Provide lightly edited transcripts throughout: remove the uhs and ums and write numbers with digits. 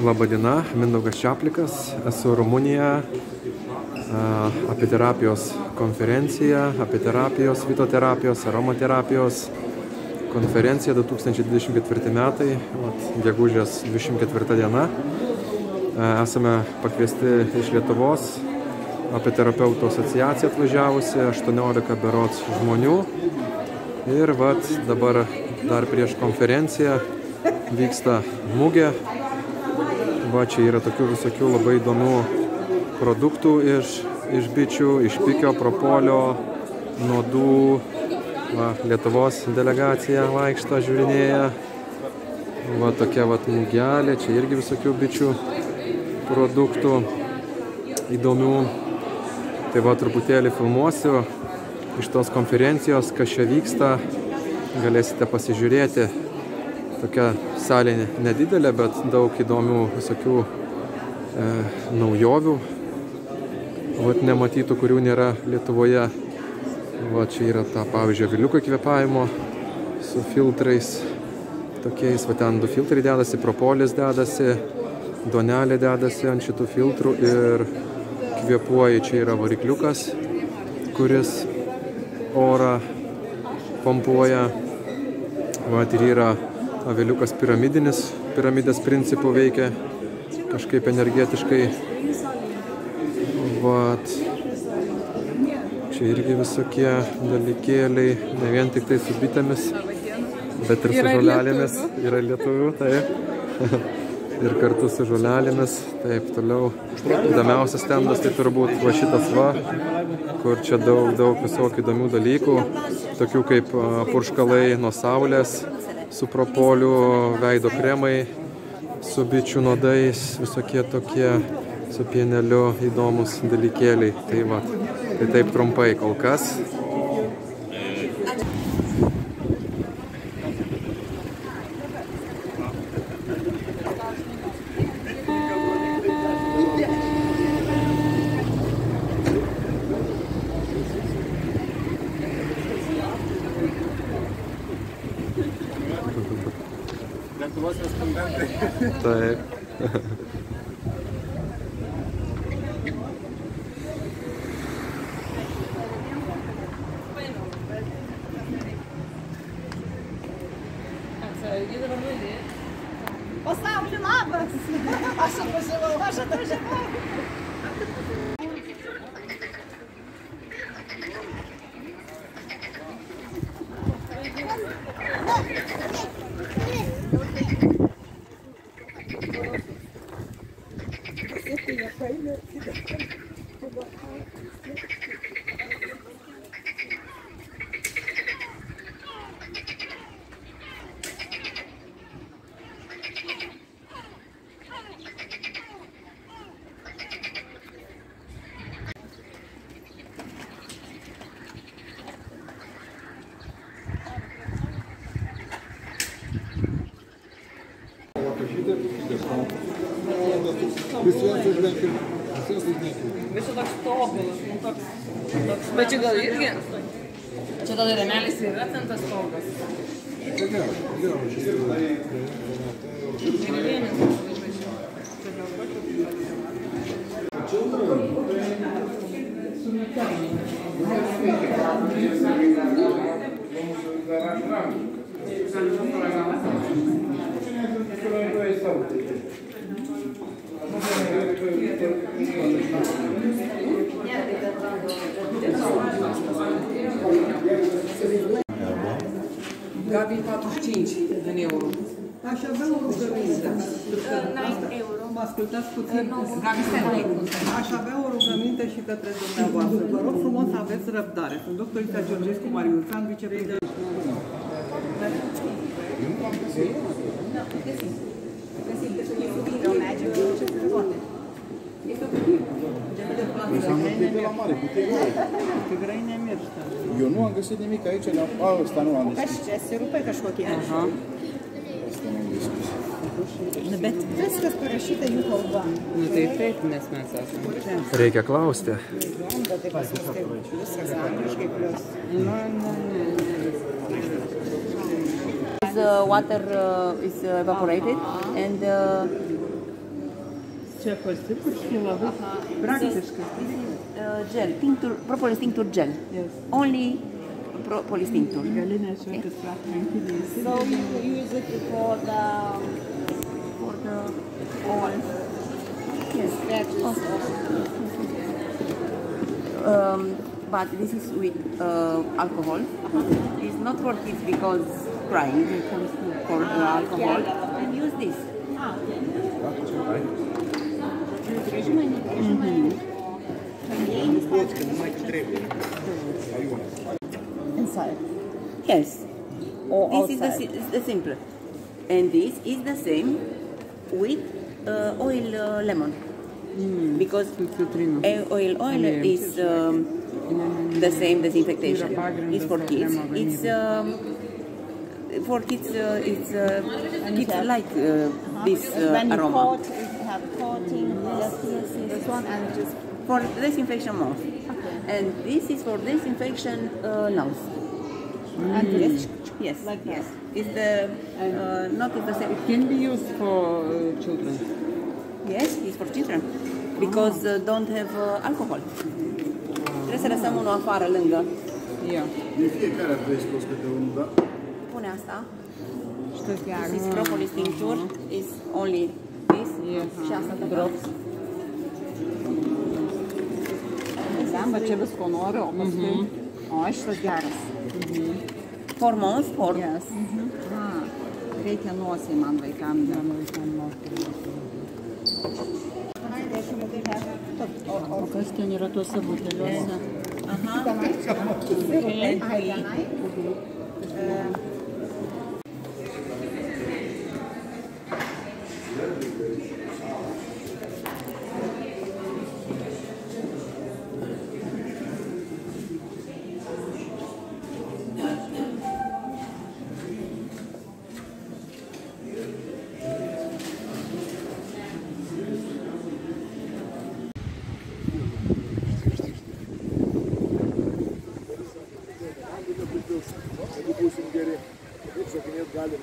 Labadiena, Mindaugas Čaplikas, esu Rumunija, apiterapijos konferencija, apiterapijos, fitoterapijos, aromaterapijos konferencija 2024 metai, gegužės 24 diena. Esame pakviesti iš Lietuvos, apiterapeutų asociacija atvažiavusi, 18 berods žmonių. Ir dabar dar prieš konferenciją vyksta mugė. Čia yra tokių visokių labai įdomių produktų iš bičių, iš pikio, propolio, nuodų. Lietuvos delegacija vaikšto, žiūrinėja. Tokia mugelė, čia irgi visokių bičių produktų įdomių. Tai truputėlį filmuosiu iš tos konferencijos, kas čia vyksta. Galėsite pasižiūrėti. Tokia salė nedidelė, bet daug įdomių visokių naujovių. Nematytų, kurių nėra Lietuvoje. Čia yra ta, pavyzdžiui, aviliuko kvėpavimo su filtrais. Tokiais, ten 2 filtrai dedasi, propolis dedasi, duonelė dedasi ant šitų filtrų ir kvėpuoja. Čia yra varikliukas, kuris orą pompuoja. Ir yra aviliukas piramidinis, piramidės principų veikia kažkaip energetiškai. Čia irgi visokie dalykėliai, ne vien tik tai su bitėmis, bet ir su žolelėmis. Yra lietuvių, taip. Ir kartu su žolelėmis. Taip, toliau. Įdomiausias stendas tai turbūt šitas kur čia daug visokių įdomių dalykų. Tokių kaip purškalai nuo saulės, su propoliu, veido kremai, su bičių nuodais, visokie tokie, su pieneliu įdomus dalykėliai. Tai taip trumpai kol kas. Lietuvos respondentai. Taip. Pasaulį labas! Aš atvažiavau. Visų toks tobulas, bet čia gal irgi, čia gal remelis yra ten tas tobulas. Gabi 45 în euro. Aș avea o rugăminte. Mă ascultați puțin. Aș avea o rugăminte și către dumneavoastră. Vă rog frumos să aveți răbdare. Sunt doctorița Georgescu Mariuțan, vicepreședinte. Eu nu am găsit nimic aici, ăsta nu am găsit. Čia sirupai kažkokie. Bet viskas parašyta jų kalba. Tai taip, nes mes esame. Reikia klausti. Bet taip viskas angliškai plius. water is evaporated and Čia pasipuški labai praktiškai. gel, tincture, propolis tincture gel. Yes. Only propolis tincture. Gali nešioti tranquiliai. So you use it for the all scratches. But this is with alcohol. It's not for kids because crying. It comes for alcohol. And use this. Inside. Yes. Or This outside. is the simple. And this is the same with oil lemon. Because oil is the same disinfectation. It's for kids. It's for kids. Kids like this When you aroma. coat, you have coating. Yes. This one and just For disinfection mouth. And this is for disinfection nose. and this. Yes. Like yes. It's the not the same. It can be used for children. Yes, it's for children. Because don't have alcohol. Trebuie să lăsăm unul afară lângă. Yeah. Fiecare ar trebui scos câte unul, da? Pune asta. Что This is propolis tincture. Is only this. Și asta de drops. Lemba čia visko nori, o paskui... O, šitas geras. For months, for Yes. Reikia nosiai man vaikam. O kas ten yra tuose buteliuose? Jeigu būsim geri, kaip šokinėt galim.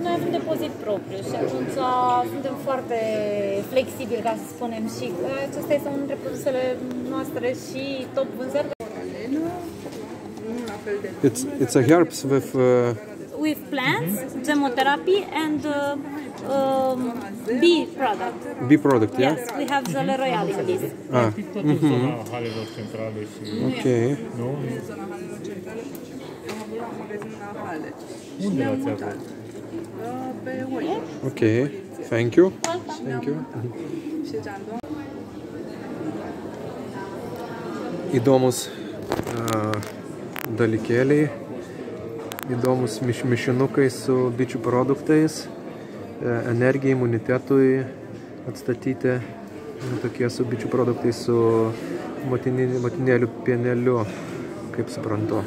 Noi avem depozit propriu și atunci suntem foarte flexibili, ca să spunem, și acesta este unul dintre produsele noastre și top vânzări. It's a herbs With plants, chemotherapy and bee product. bee product, yeah? Yes, we have Zole Royale in this. Totul zona halelor centrale și... Ok. Nu? Unde l-ați avut? Ok. Thank you. Thank you. Įdomus dalykėliai, įdomus mišinukai su bičių produktais, energijai, imunitetui atstatyti, tokie su bičių produktais su motinėlių pieneliu, kaip suprantu.